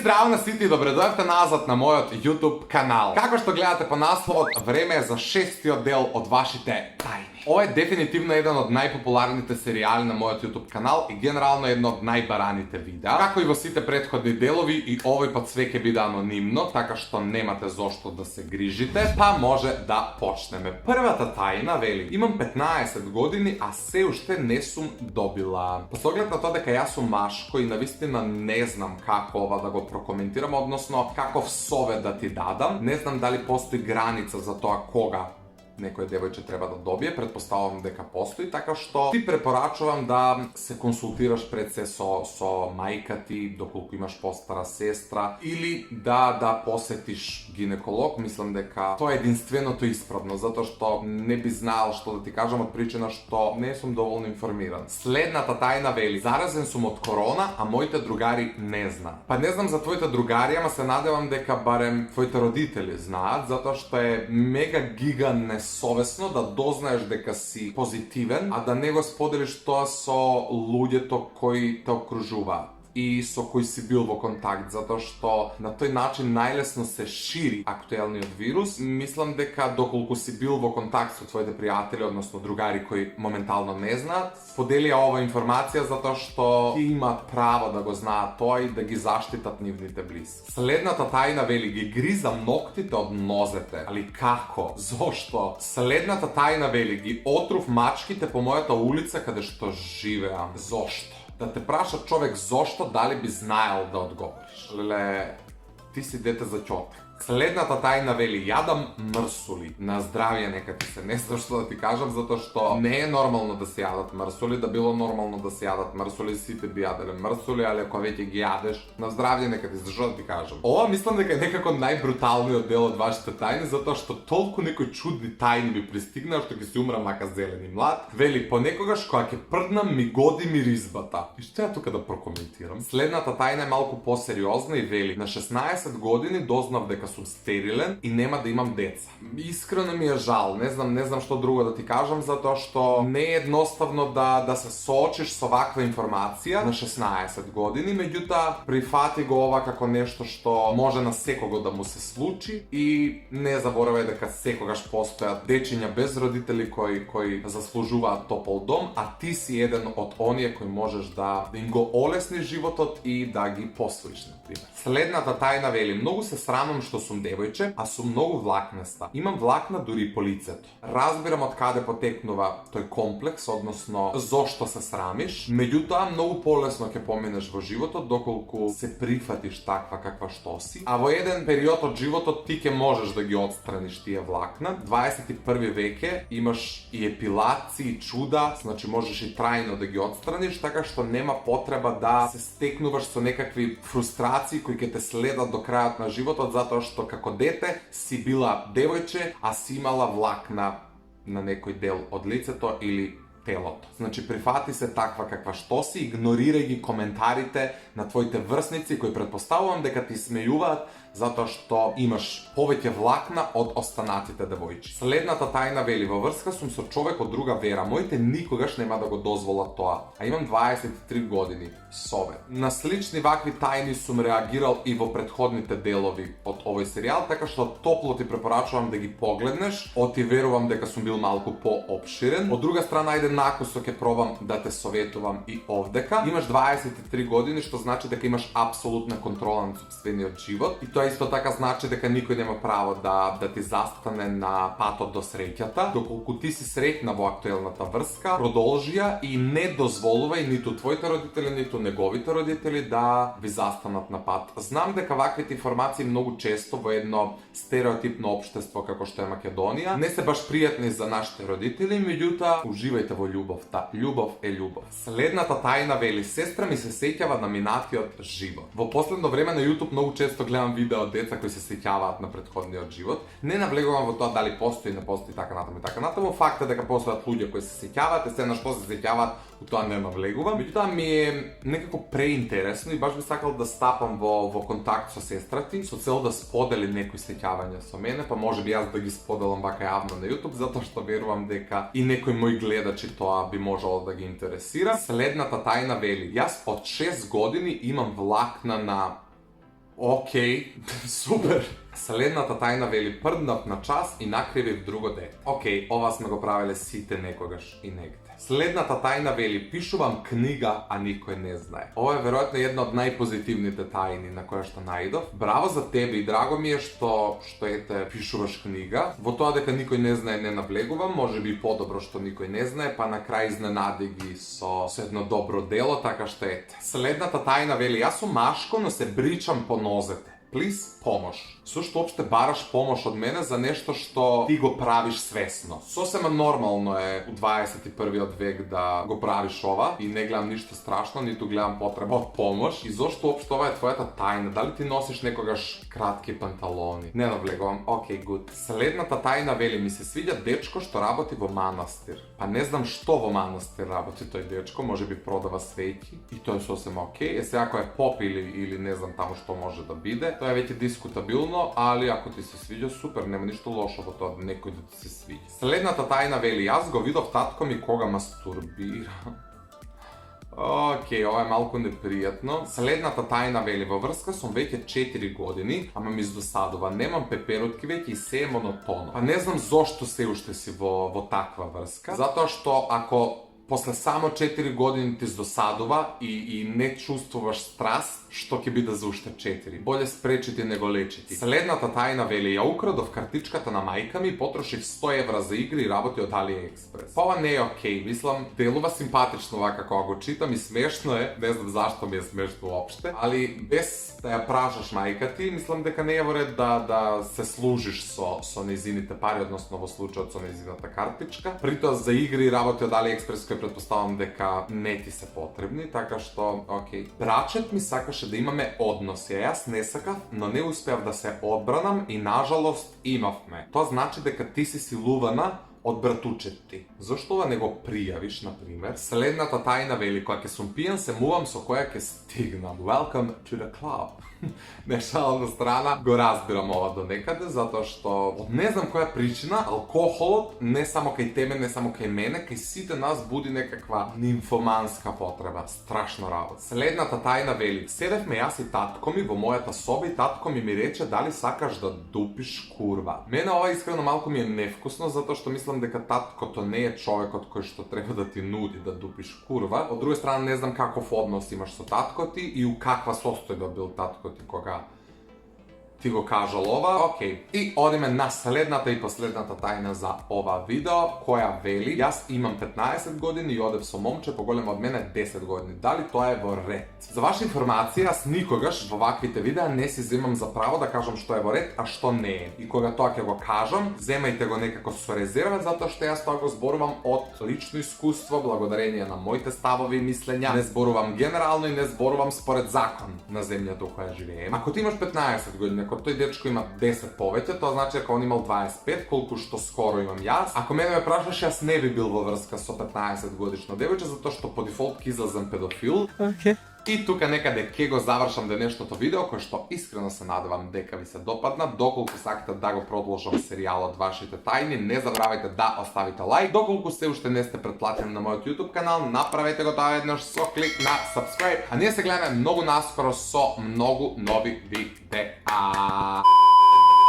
zdravo na siti, dobrodošli nazad na moj YouTube kanal. Kako što gledate po naslovu, vreme je za 6. del od vašite tajni. Ovo je definitivno jedan od najpopularnijih serijali na moj YouTube kanal i generalno jedno od najbaranite videa. Kako i vsite prethodni delovi i ovaj pa sve će biti anonimno, tako što nemate zašto da se grižite, pa može da počneme. Prva ta tajna veli, imam 15 godini, a se ušte ne sum dobila. Pa s ogled na to da ja sum maško i navistina ne znam kako da go prokomentiram, odnosno kako sove da ti dadam. Ne znam da li postoji granica za to, a koga nekoj devojče treba da dobije, pretpostavljam deka postoji, tako što ti preporačujem da se konsultiraš predse so majka ti, dokoliko imaš postara sestra, ili da posetiš ginekolog. Mislim deka to je jedinstveno, to ispravno, zato što ne bi znal što da ti kažem od pričina što ne sam dovoljno informiran. Slednata tajna veli, zarazen sum od korona, a mojte drugari ne zna. Pa ne znam za tvojte drugarijama, se nadavam deka barem tvojte roditelji znaat, zato što je mega giga nesovesno da doznaješ deka si pozitiven, a da ne go spodeliš to so ljudjeto koji te okružuvat i so koji si bil v kontakt, zato što na toj način najlesno se širi aktuelniот virus. Mislim deka dokoliko si bil v kontakt s tvojite prijatelji, odnosno drugari koji momentalno ne zna, podelija ova informacija zato što ti ima pravo da go zna to i da gi zaštitat njivnite bliz. Slednata tajna veli, gi grizam noktite od nozete. Ali kako? Zašto? Slednata tajna veli, gi otruv mačkite po mojata ulica kada što živeam. Zašto? Da te praša čovjek zašto, da li bi znajal da odgovoriš. Lele, ti si dete za čotek. Slednata tajna veli, jadam mrsuli. Na zdravje neka ti se, ne znam što da ti kažem, zato što ne je normalno da se jadat mrsuli, da bilo normalno da se jadat mrsuli, svi bi jadali mrsuli, ali ako već gi jadeš, na zdravje neka ti se, što da ti kažem. Ova mislim da je nekako najbrutalniji del od vašite tajne, zato što toliko nekoj čudni tajni bi pristignao što ki si umra maka zeleni mlad. Veli, po nekogaš koja ke prdnam mi godi mi rizbata. I što ja tukaj da prokomentiram? Slednata tajna je malko poseriozna i veli, na 16 godini doznav deka sam sterilen i nema da imam deca. Iskreno mi je žal, ne znam što drugo da ti kažem, zato što ne je jednostavno da se sočiš s ovakva informacija na 16 godini, međuta prihvati go ova kako nešto što može na sekogo da mu se sluči i ne zaboravaj da kad sekogaš postoja dečinja bez roditelji koji zaslužuva topol dom, a ti si jedan od onije koji možeš da im go olesniš životot i da gi poslujiš, na primjer. Slednata tajna veli, mnogo se sramam što sum devojče, a sum mnogo vlaknesta. Imam vlakna duri po licetu. Razbiram od kade poteknuva toj kompleks, odnosno zašto se sramiš, međutim mnogo polesno ke pomeneš vo životu dokoliko se prihvatiš takva kakva što si, a vo jedan period od života ti ke možeš da gi odstraniš tije vlakna. 21. veke imaš i epilaciji i čuda, znači možeš i trajno da gi odstraniš, tako što nema potreba da se steknuvaš sa nekakvi frustraciji koji ke te sleda do kraja na života, zato što kako dete si bila devojče, a si imala vlakna na nekoj del od liceto ili teloto. Znači, prihvati se takva kakva što si, ignoriraj gi komentarite na tvojite vrstnici koji pretpostavljam deka ti smejuvat zato što imaš poveće vlakna od ostanatite devojči. Slednata tajna veli, vo vrska sum so čovek od druga vera, mojte nikogaš nema da go dozvola toa, a imam 23 godini, sove. Na slični vakvi tajni sum reagiral i vo prethodnite delovi od ovoj serijal, tako što toplo ti preporačujem da gi pogledneš, oti verujem deka sum bil malko poopširen. Od druga strana, ajde nakoso ke probam da te savjetujem i ovdeka. Imaš 23 godine, što znači da imaš apsolutna kontrola nad sopstveniот život i to isto така znači дека никој нема право да ти застане на патот до среќата. Доколку ти си среќна во актуелната врска, продолжи ја и не дозволувај ниту твоите родители, ниту неговите родители да ви застанат на пат. Знам дека ваквите информации многу често во едно стереотипно општество како што е Македонија не се баш пријатни за нашите родители, меѓутоа уживајте во љубовта. Љубов е љубов. Следната тајна вели, сестра ми се сеќава на минатиот живот. Во последно време на YouTube многу често гледам видео од деца кои се сеќаваат на претходниот живот. Не навлегувам во тоа дали постои, не постои, така натаму и така натаму. Факт е дека постојат луѓе кои се сеќаваат, се на што се сеќаваат, у тоа не навлегувам. Меѓутоа ми е некако преинтересно и баш би сакал да стапам во контакт со сестра ти, со цел да сподели некои сеќавања со мене, па може би јас да ги споделам вака јавно на YouTube, затоа што верувам дека и некои мои гледачи тоа би можело да ги интересира. Следната тајна вели, јас од 6 години имам влакна на Окей, супер. Следната тајна вели прднав на час и накривив друго дете. Окей, ова сме го правиле сите некогаш и негде. Следната тајна вели пишувам книга, а никој не знае. Ова е веројатно една од најпозитивните тајни на која што наидов. Браво за тебе и драго ми е што ете пишуваш книга. Во тоа дека никој не знае не навлегувам, можеби и подобро што никој не знае, па на крај изненади ги со едно добро дело, така што ете. Следната тајна вели јас сум машко, но се бричам по нозете. Плиз, помош. Сушто опште бараш помош од мене за нешто што ти го правиш свесно. Сосема нормално е у 21. век да го правиш ова и не гледам ништо страшно, ниту гледам потреба од помош. И зошто општо ова е твојата тајна? Дали ти носиш некогаш кратки панталони? Не навлегувам, окей, гуд. Следната тајна вели ми се свиѓа дечко што работи во манастир. Па не знам што во манастир работи тој дечко, можеби продава свеќи и тоа е сосема окей. Сега ако е поп или не знам таму што може да биде, тоа е веќе дискутабилно, али ако ти се свиѓа, супер, нема ништо лошо во тоа некој да ти се свиѓа. Следната тајна вели, јас го видов татко ми кога мастурбира. Окей, ова е малку непријатно. Следната тајна вели, во врска сум веќе 4 години, ама ми издосадува, немам пеперутки веќе и се е монотоно. Па не знам зошто се уште си во таква врска, затоа што ако после само 4 години ти издосадува и не чувствуваш страст, што ќе биде за уште 4. Боле спречити него лечити. Следната тајна вели, ја украдов картичката на мајка ми, потрошив 100 евра за игри и работи од AliExpress. Ова не е окей, мислам, делува симпатично вака кога го читам и смешно е, не знам зашто ми е смешно уопште, али без да ја прашаш мајка ти, мислам дека не е во ред да се служиш со нејзините пари, односно во случајот со нејзината картичка. Притоа за игри и работи од AliExpress кои претпоставам дека не ти се потребни, така што, окей. Брачет ми сакаше да имаме односи, а јас не сакав, но не успеав да се одбранам и нажалост имавме. Тоа значи дека ти си силувана од братучет ти. Зошто ова не го пријавиш, например? Следната тајна вели, кога ќе сум пијан, се мувам со која ќе стигнам. Welcome to the club. Не шалам на страна, го разбирам ова до некаде, затоа што од не знам која причина, алкохолот не само кај тебе, не само кај мене, кај сите нас буди некаква нимфоманска потреба. Страшно работа. Следната тајна вели, седевме јас и татко ми во мојата соба и татко ми рече дали сакаш да дупиш курва. Мене ова искрено малку ми е невкусно, затоа што мислам дека таткото не е човекот кој што треба да ти нуди да дупиш курва. Од друга страна не знам каков однос имаш со татко ти и у каква состојба бил татко ти кога ти го кажал ова. Окей. И одиме на следната и последната тајна за ова видео, која вели, јас имам 15 години и одев со момче поголемо од мене 10 години. Дали тоа е во ред? За ваша информација, јас никогаш во ваквите видеа не си земам за право да кажам што е во ред, а што не е. И кога тоа ќе го кажам, земајте го некако со резерва, затоа што јас тоа го зборувам од лично искуство, благодарение на моите ставови и мислења. Не зборувам генерално и не зборувам според закон на земјата во која живеем. Ако ти имаш 15 години, ако тој дечко има 10 повеќе, тоа значи дека он имал 25, колку што скоро имам јас. Ако мене ме прашаш, јас не би бил во врска со 15 годишно девојче, затоа што по дефолт ќе излезам педофил. Океј. И тука некаде ќе го завршам денешното видео, кој што искрено се надевам дека ви се допадна. Доколку сакате да го продолжам серијалот Вашите тајни, не забравајте да оставите лайк. Доколку се уште не сте претплатени на мојот YouTube канал, направете го тоа веднаш со клик на subscribe. А ние се гледаме многу наскоро со многу нови видеа.